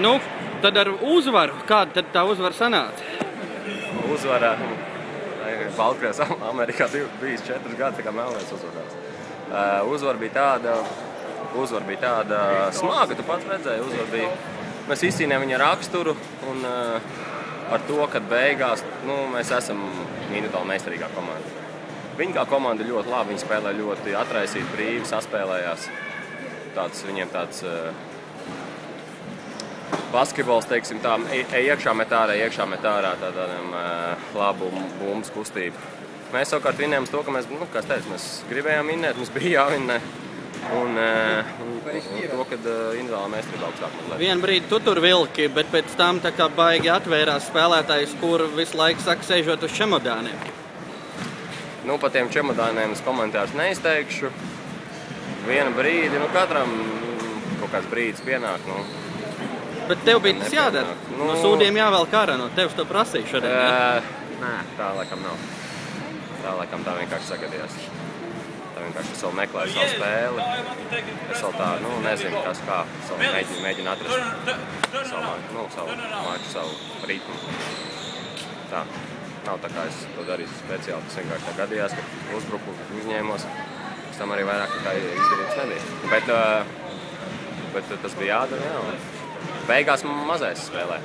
Nu, tad ar uzvaru. Kāda tad tā uzvara sanāca? Uzvarā Baltkrievs Amerikā bijis 4 gadi, tā kā melnēs uzvarās. Uzvara bija tāda smaga, tu pats redzēji, uzvara bija. Mēs izcīnījām viņa raksturu un ar to, ka beigās mēs esam individuāli meistarīgā komanda. Viņi kā komanda ļoti labi, viņi spēlē ļoti atraisīt, brīvi, saspēlējās. Viņiem tāds basketbols, teiksim tā, iekšā met ārā tādām labu bumbas kustību. Mēs savukārt vinējām to, ka mēs gribējām vinnēt, mums bija jāvinnē. Un to, kad individuālā meistarība augstāk mazliet. Vienu brīdi tu tur vilki, bet pēc tam tā kā baigi atvērās spēlētājs, kur visu laiku saka sēžot uz čemodāniem. Par tiem čemodāniem es komentārus neizteikšu. Vienu brīdi, katram kaut kāds brīdis pienāk. Bet tev bija tas jādara. No sūdiem jāvelk ārā, no tevis to prasīja šodien. Nē, tā laikam nav. Tā laikam tā vienkārši sagadījās. Tā vienkārši es vēl meklēju savu spēli. Es vēl tā, nezinu, kas kā. Mēģinu atrast savu maču, savu ritmu. Tā. Nav tā kā es to darīju speciāli. Tas vienkārši tā gadījās, ka uzbruku uzņēmos. Pēc tam arī vairāk kā izdarības nebija. Bet tas bija jādara, jā. Beigās mazais spēlē.